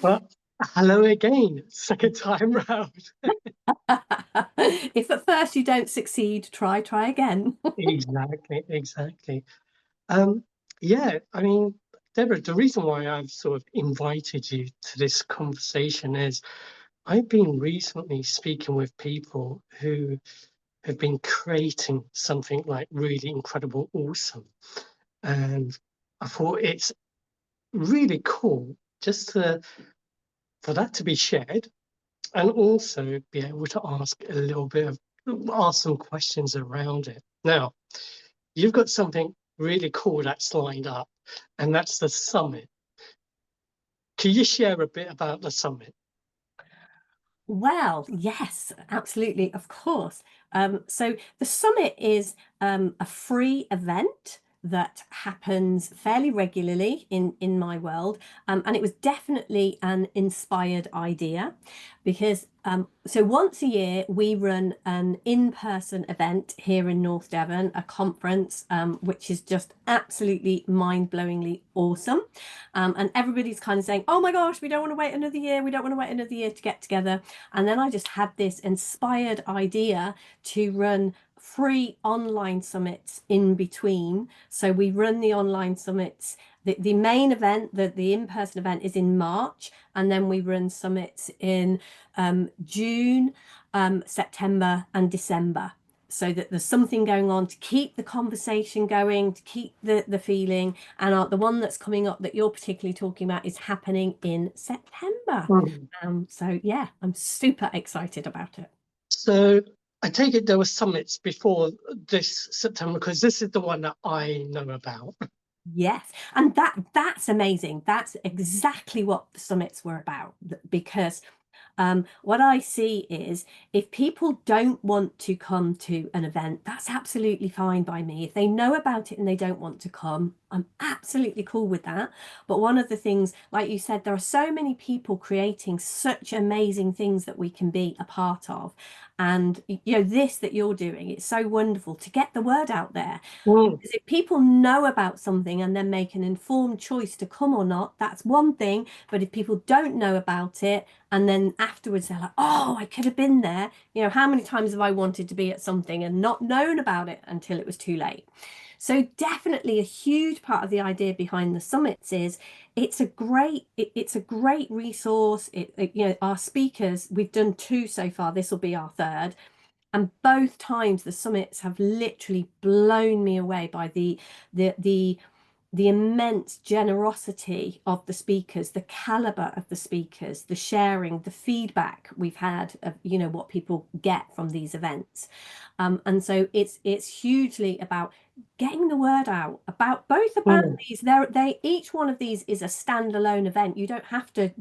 Well, hello again, second time round. If at first you don't succeed, try again. Exactly, exactly. Um, yeah, I mean, Deborah, the reason why I've sort of invited you to this conversation is I've been recently speaking with people who have been creating something like really incredible, awesome. And I thought it's really cool just for that to be shared and also be able to ask some questions around it. Now, you've got something really cool that's lined up, and that's the summit. Can you share a bit about the summit? Well, yes, absolutely, of course. So the summit is a free event that happens fairly regularly in my world, and it was definitely an inspired idea because so once a year we run an in-person event here in North Devon, a conference which is just absolutely mind-blowingly awesome. And everybody's kind of saying, oh my gosh, we don't want to wait another year. We don't want to wait another year to get together. And then I just had this inspired idea to run free online summits in between. So we run the online summits. The main event, the in-person event is in March, and then we run summits in June, September, and December. So that there's something going on to keep the conversation going, to keep the feeling. And the one that's coming up that you're particularly talking about is happening in September. Mm. So yeah, I'm super excited about it. So I take it there were summits before this September because this is the one that I know about. Yes, and that's amazing. That's exactly what the summits were about because what I see is if people don't want to come to an event, that's absolutely fine by me. If they know about it and they don't want to come, I'm absolutely cool with that. But one of the things, like you said, there are so many people creating such amazing things that we can be a part of. And this that you're doing, it's so wonderful to get the word out there. Mm. Because if people know about something and then make an informed choice to come or not, that's one thing. But if people don't know about it, and then afterwards they're like, oh, I could have been there. How many times have I wanted to be at something and not known about it until it was too late? So definitely a huge part of the idea behind the summits is it's a great resource. Our speakers, we've done two so far. This will be our third. And both times the summits have literally blown me away by the the the immense generosity of the speakers, the caliber of the speakers, the sharing, the feedback we've had of what people get from these events. And so it's hugely about getting the word out about both about Mm. these. They each one of these is a standalone event. You don't have to,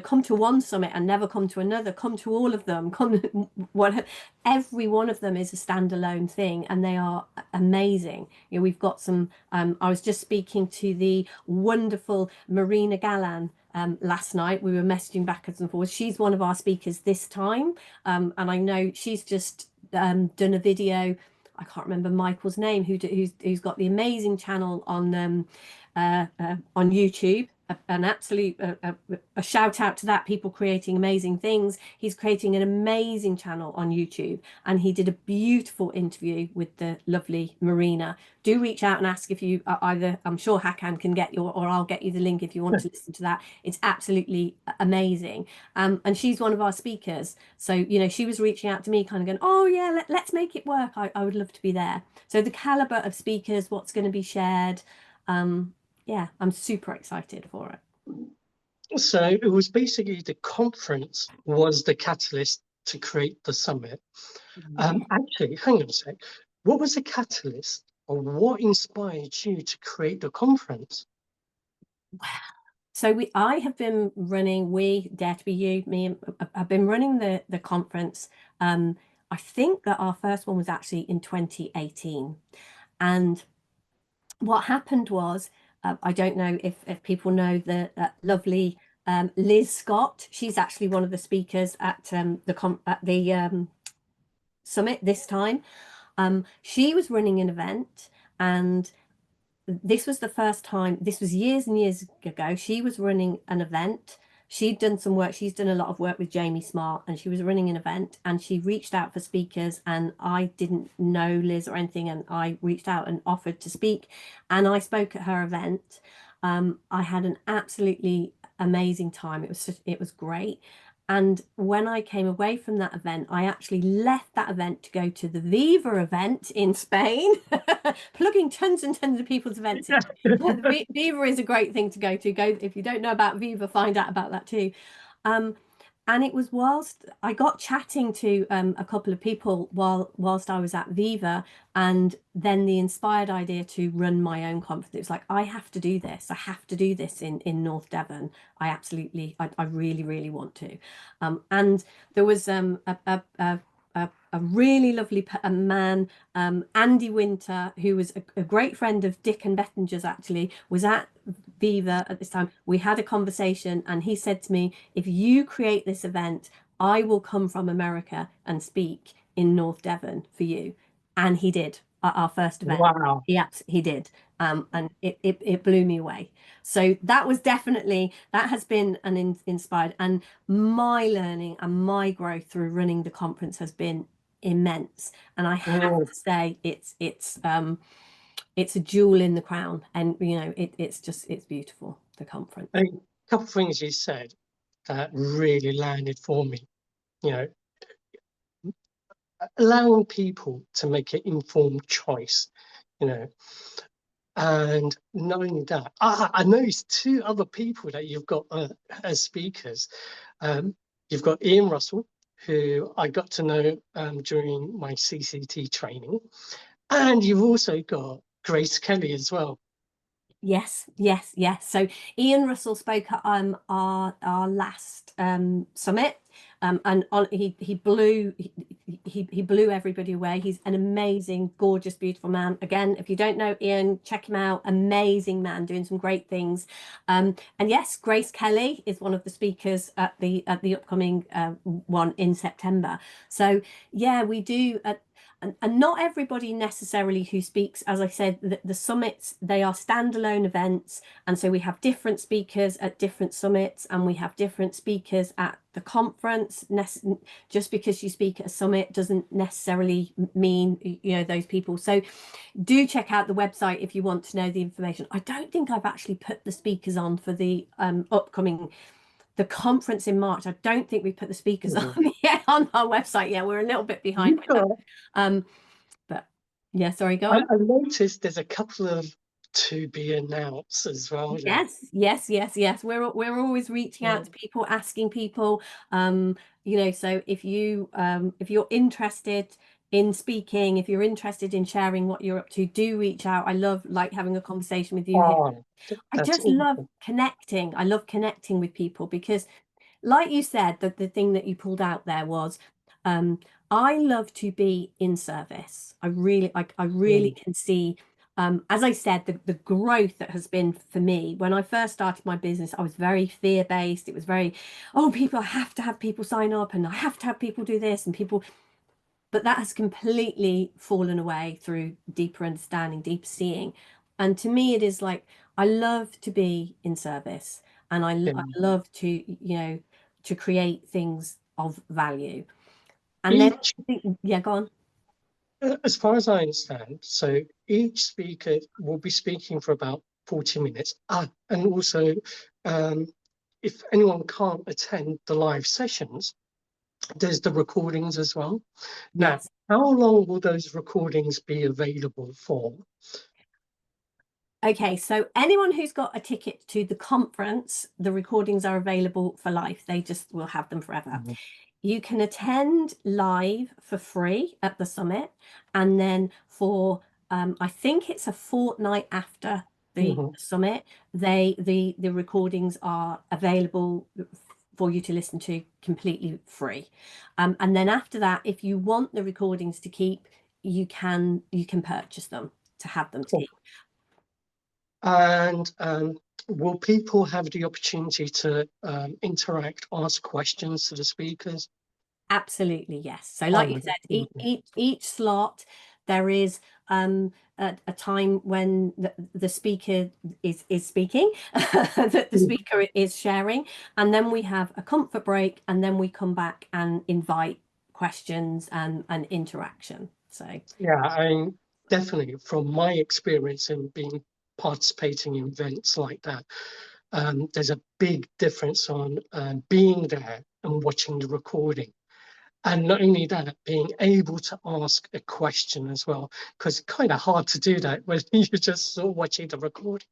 come to one summit and never come to another. Come to all of them. Come what every one of them is a standalone thing, and they are amazing. We've got some. I was just speaking to the wonderful Marina Gallan last night. We were messaging backwards and forwards. She's one of our speakers this time, and I know she's just done a video. I can't remember Michael's name, who's got the amazing channel on YouTube. An absolute a shout out to that, people creating amazing things. He's creating an amazing channel on YouTube, and he did a beautiful interview with the lovely Marina. Do reach out and ask if you either, I'm sure Hakan can get you, or I'll get you the link if you want to listen to that. It's absolutely amazing. And she's one of our speakers. So, she was reaching out to me kind of going, oh yeah, let's make it work. I would love to be there. So the caliber of speakers, what's going to be shared. Yeah, I'm super excited for it. So it was basically the conference was the catalyst to create the summit. Yeah. Actually, hang on a sec. What was the catalyst or what inspired you to create the conference? So I have been running, we Dare to Be You, me, I've been running the conference. I think that our first one was actually in 2018. And what happened was, I don't know if people know the lovely Liz Scott. She's actually one of the speakers at the summit this time. She was running an event, and this was the first time, this was years and years ago. She was running an event. She'd done some work. She's done a lot of work with Jamie Smart, and she was running an event, and she reached out for speakers, and I didn't know Liz or anything, and I reached out and offered to speak, and I spoke at her event. I had an absolutely amazing time. It was great. And when I came away from that event, I actually left that event to go to the Viva event in Spain, plugging tons and tons of people's events in. Viva is a great thing to go to. Go if you don't know about Viva, find out about that too. Um, and it was whilst I got chatting to a couple of people whilst I was at Viva, and then the inspired idea to run my own conference. It was like, I have to do this. I have to do this in North Devon. I really, really want to. And there was a really lovely man, Andy Winter, who was a great friend of Dick and Bettinger's, actually, was at Viva at this time. We had a conversation, and he said to me, if you create this event, I will come from America and speak in North Devon for you. And he did at our first event. Wow. He did. And it blew me away. So that was definitely, that has been an inspired, and my learning and my growth through running the conference has been immense. And I have to say, it's a jewel in the crown, and it's beautiful, the conference. A couple of things you said that really landed for me. You know, allowing people to make an informed choice. You know, and not only that, I noticed two other people that you've got as speakers. You've got Ian Russell, who I got to know during my CCT training, and you've also got Grace Kelly as well. Yes. So Ian Russell spoke at our last summit, and he blew everybody away. He's an amazing, gorgeous, beautiful man. Again, if you don't know Ian, check him out. Amazing man, doing some great things. And yes, Grace Kelly is one of the speakers at the upcoming one in September. So yeah, we do. And not everybody necessarily who speaks, as I said, the summits, they are standalone events. And so we have different speakers at different summits, and we have different speakers at the conference. Just because you speak at a summit doesn't necessarily mean, those people. So do check out the website if you want to know the information. I don't think I've actually put the speakers on for the upcoming the conference in March. I don't think we put the speakers on yet on our website. Yeah, we're a little bit behind with that. But yeah, sorry, go on. I noticed there's a couple of to be announced as well. Yes. We're always reaching out to people, asking people. So if you're interested in speaking, if you're interested in sharing what you're up to, do reach out. I love having a conversation with you here. I just love connecting. I love connecting with people because, like you said, the thing that you pulled out there was, I love to be in service. I really can see, as I said, the growth that has been for me. When I first started my business, I was very fear-based. It was very, I have to have people sign up, and I have to have people do this, and people. But that has completely fallen away through deeper understanding, deeper seeing. And to me, it is like, I love to be in service, and I love to, to create things of value. And then, yeah, go on. As far as I understand, so each speaker will be speaking for about 40 minutes. And also, if anyone can't attend the live sessions, there's the recordings as well. Yes. Now, how long will those recordings be available for? Okay, so anyone who's got a ticket to the conference, the recordings are available for life. They just will have them forever. You can attend live for free at the summit, and then for I think it's a fortnight after the summit, the recordings are available for you to listen to completely free. And then after that, if you want the recordings to keep, you can purchase them to have them to keep. And will people have the opportunity to interact, ask questions to the speakers? Absolutely, yes. So like you said, each slot, there is a time when the speaker is speaking, that the speaker is sharing, and then we have a comfort break, and then we come back and invite questions and interaction. So Yeah, I mean, definitely from my experience in being participating in events like that, there's a big difference on being there and watching the recording. And not only that, being able to ask a question as well, because it's kind of hard to do that when you're just sort of watching the recording.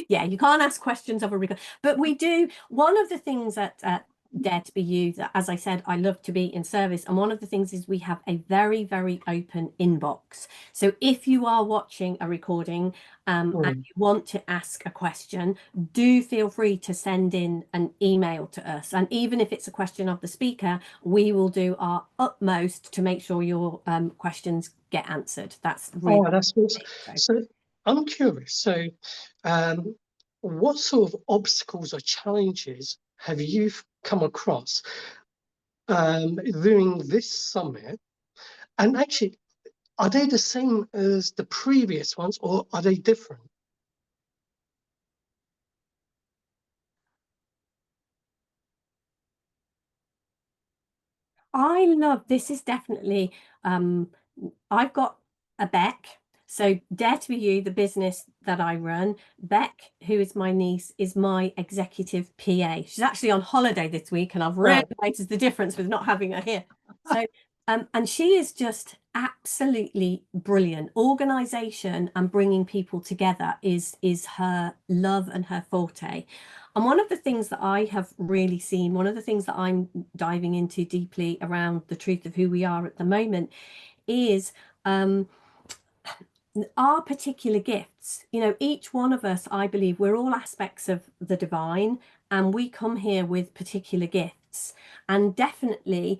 yeah, you can't ask questions of a record, but we do. One of the things at Dare to Be You, that, as I said, I love to be in service, and one of the things is we have a very, very open inbox. So if you are watching a recording and Mm. you want to ask a question, do feel free to send in an email to us, and even if it's a question of the speaker, we will do our utmost to make sure your questions get answered. That's really Oh, that's awesome. so. So I'm curious. So, um, what sort of obstacles or challenges have you come across during this summit? And actually, are they the same as the previous ones, or are they different? I love this is definitely I've got a Beck. So Dare to Be You, the business that I run, Beck, who is my niece, is my executive PA. She's actually on holiday this week, and I've really Right. noticed the difference with not having her here. So and she is just absolutely brilliant. Organization and bringing people together is her love and her forte. And one of the things that I have really seen, one of the things that I'm diving into deeply around the truth of who we are at the moment is our particular gifts. You know, each one of us, I believe, we're all aspects of the divine, and we come here with particular gifts. And definitely,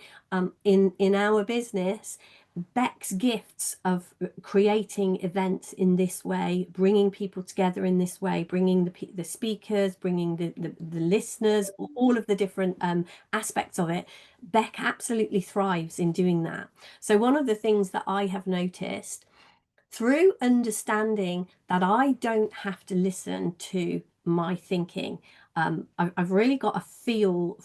in our business, Beck's gifts of creating events in this way, bringing people together in this way, bringing the speakers, bringing the listeners, all of the different aspects of it, Beck absolutely thrives in doing that. So one of the things that I have noticed through understanding that I don't have to listen to my thinking. I've really got a feel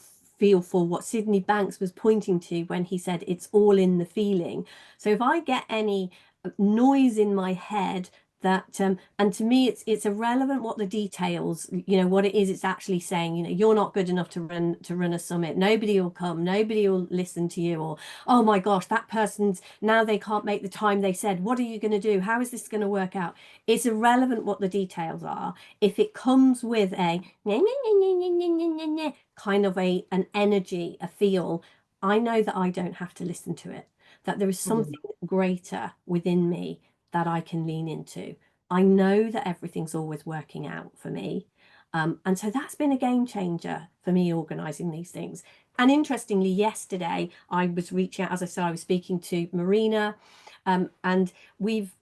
for what Sydney Banks was pointing to when he said it's all in the feeling. So if I get any noise in my head that and to me it's irrelevant what the details, you know, what it is it's actually saying, you know, you're not good enough to run a summit, nobody will come, nobody will listen to you, or oh my gosh, that person's now they can't make the time they said, what are you going to do, how is this going to work out? It's irrelevant what the details are. If it comes with a kind of an energy, a feel, I know that I don't have to listen to it, that there is Mm. something greater within me that I can lean into. I know that everything's always working out for me. And so that's been a game changer for me organizing these things. And interestingly, yesterday I was reaching out, as I said, I was speaking to Marina, and we've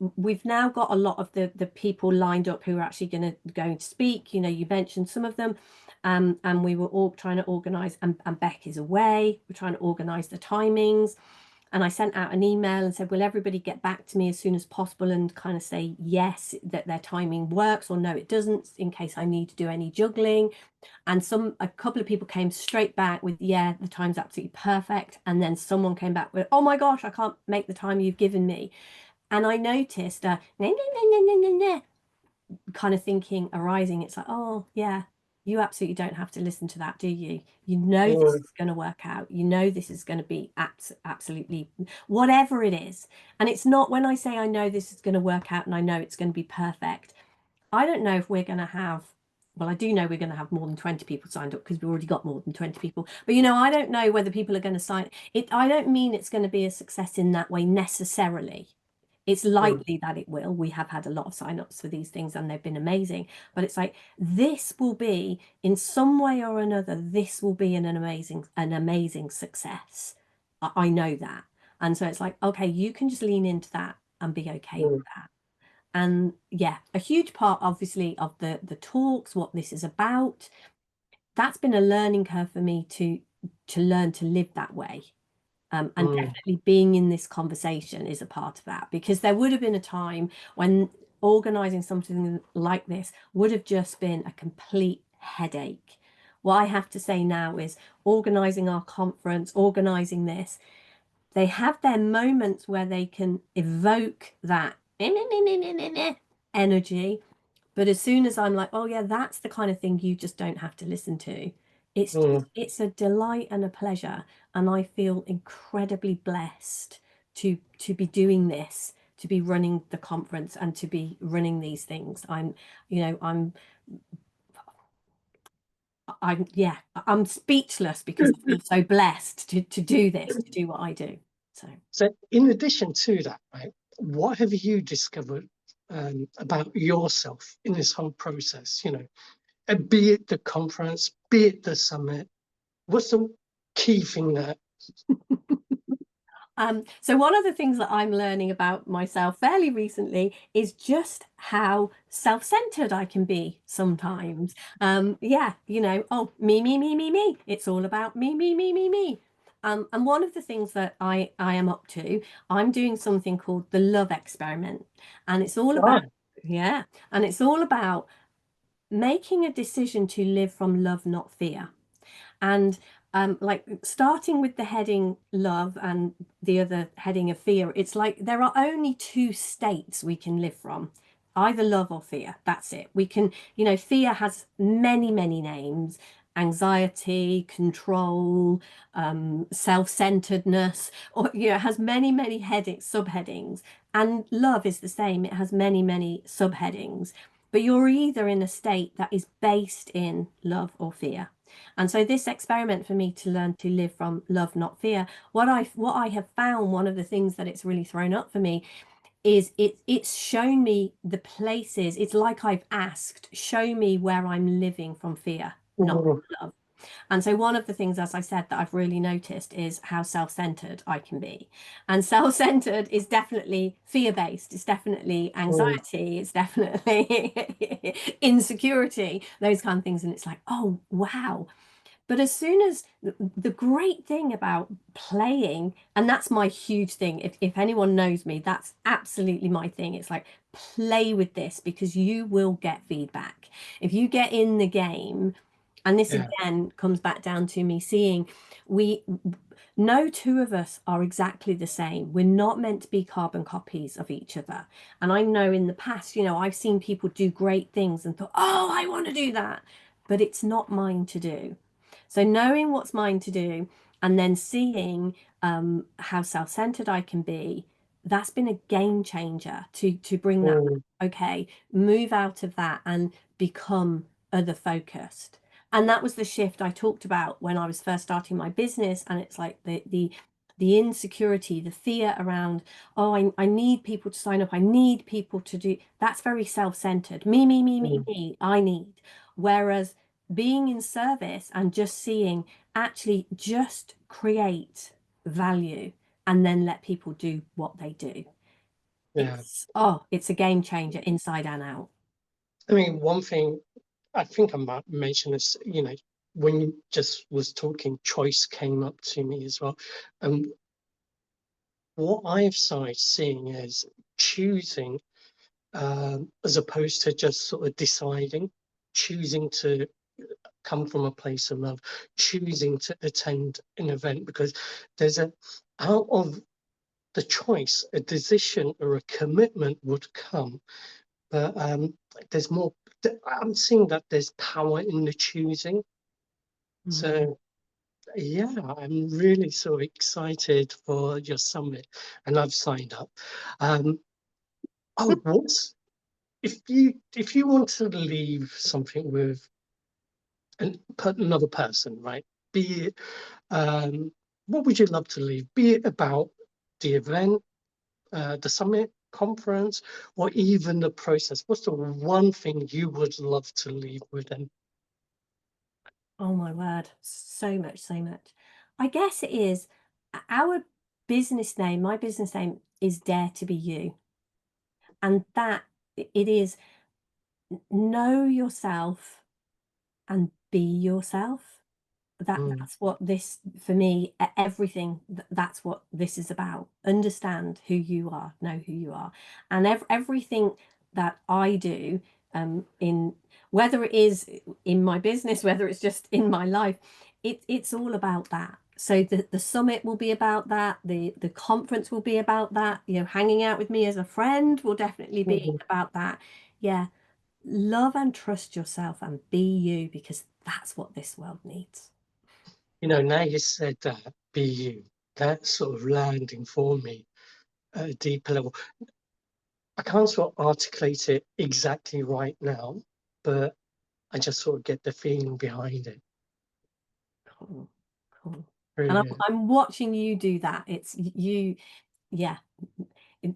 now got a lot of the people lined up who are actually going to speak. You know, you mentioned some of them, and we were all trying to organize. And Beck is away. We're trying to organize the timings. And I sent out an email and said, will everybody get back to me as soon as possible and kind of say yes, that their timing works, or no, it doesn't, in case I need to do any juggling. And a couple of people came straight back with, yeah, the time's absolutely perfect. And then someone came back with, oh my gosh, I can't make the time you've given me. And I noticed kind of thinking arising. It's like, oh yeah, you absolutely don't have to listen to that, do you? You know this Mm. is going to work out. You know this is going to be absolutely whatever it is. And it's not, when I say I know this is going to work out and I know it's going to be perfect, I don't know if we're going to have, well, I do know we're going to have more than 20 people signed up because we've already got more than 20 people. But, you know, I don't know whether people are going to sign it. I don't mean it's going to be a success in that way necessarily. It's Mm. likely that it will. We have had a lot of sign-ups for these things and they've been amazing. But it's like, this will be, in some way or another, this will be an amazing success. I know that. And so it's like, okay, you can just lean into that and be okay with Mm. that. And yeah, a huge part obviously of the talks, what this is about, that's been a learning curve for me to learn to live that way. And mm, definitely being in this conversation is a part of that, because there would have been a time when organizing something like this would have just been a complete headache. What I have to say now is organizing our conference, organizing this, they have their moments where they can evoke that energy. But as soon as I'm like, oh yeah, that's the kind of thing you just don't have to listen to. mm. It's a delight and a pleasure, and I feel incredibly blessed to be doing this, to be running the conference, and to be running these things. Yeah, I'm speechless because I feel so blessed to do this, to do what I do. So. So, in addition to that, right, what have you discovered about yourself in this whole process? Be it the conference, be it the summit. What's the key thing that? So one of the things that I'm learning about myself fairly recently is just how self-centered I can be sometimes. Yeah, oh, me. It's all about me. And one of the things that I am up to, I'm doing something called the love experiment. And it's all about, Ah, yeah, and it's all about making a decision to live from love, not fear. And like starting with the heading love and the other heading of fear, it's like there are only two states we can live from, either love or fear. That's it. We can, fear has many, many names: anxiety, control, self-centeredness, or, it has many, many headings, subheadings. And love is the same, it has many, many subheadings. But you're either in a state that is based in love or fear. And so this experiment for me to learn to live from love, not fear, what I have found, one of the things that it's really thrown up for me is it's shown me the places. It's like I've asked, show me where I'm living from fear, not mm, love. And so one of the things, as I said, that I've really noticed is how self-centered I can be. And self-centered is definitely fear-based. It's definitely mm, anxiety. It's definitely insecurity, those kind of things. And it's like, oh, wow. But as soon as the great thing about playing, and that's my huge thing, if anyone knows me, that's absolutely my thing. It's like, play with this because you will get feedback. If you get in the game, and this yeah. again comes back down to me seeing we no two of us are exactly the same. We're not meant to be carbon copies of each other. And I know in the past, I've seen people do great things and thought, oh, I want to do that. But it's not mine to do. So knowing what's mine to do and then seeing how self-centered I can be, that's been a game changer to bring that, Mm, okay, move out of that and become other focused. And that was the shift I talked about when I was first starting my business. And it's like the insecurity, the fear around, oh, I need people to sign up. I need people to do. That's very self-centered. mm, Me. I need. Whereas being in service and just seeing, actually just create value and then let people do what they do. yeah. It's a game changer inside and out. I mean, one thing I think I might mention is, when you just was talking, choice came up to me as well. And what I've started seeing is choosing, as opposed to just sort of deciding, choosing to come from a place of love, choosing to attend an event, because there's out of the choice, a decision or a commitment would come. But there's more, I'm seeing that there's power in the choosing. Mm. So, yeah, I'm really so excited for your summit, and I've signed up. Um, oh, what's if you want to leave something with another person, right? Be it what would you love to leave? Be it about the event, the summit, conference, or even the process. What's the one thing you would love to leave with them? Oh my word, so much, so much. I guess it is our business name. My business name is Dare to Be You. And that it is, know yourself and be yourself. Mm. that's what this, for me, everything, that's what this is about. Understand who you are, know who you are. And everything that I do, in, whether it is in my business, whether it's just in my life, it's all about that. So the summit will be about that. The conference will be about that. You know, hanging out with me as a friend will definitely be Mhm. about that. Yeah. Love and trust yourself and be you, because that's what this world needs. You know, now you said that, be you, that's sort of landing for me at a deeper level. I can't sort of articulate it exactly right now, but I just sort of get the feeling behind it. Cool, cool. And Brilliant. I'm watching you do that. It's you, yeah,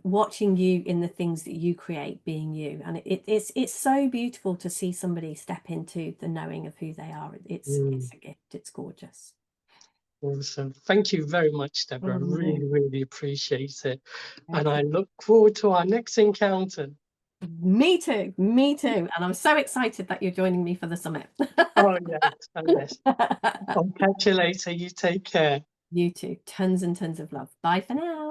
watching you in the things that you create, being you. And it's so beautiful to see somebody step into the knowing of who they are. Mm, It's a gift. It's gorgeous. awesome. Thank you very much, Deborah. I Mm, really, really appreciate it. And I excellent. look forward to our next encounter. Me too. Me too. And I'm so excited that you're joining me for the summit. Oh, yes. Oh, yes. I'll catch you later. You take care. You too. Tons and tons of love. Bye for now.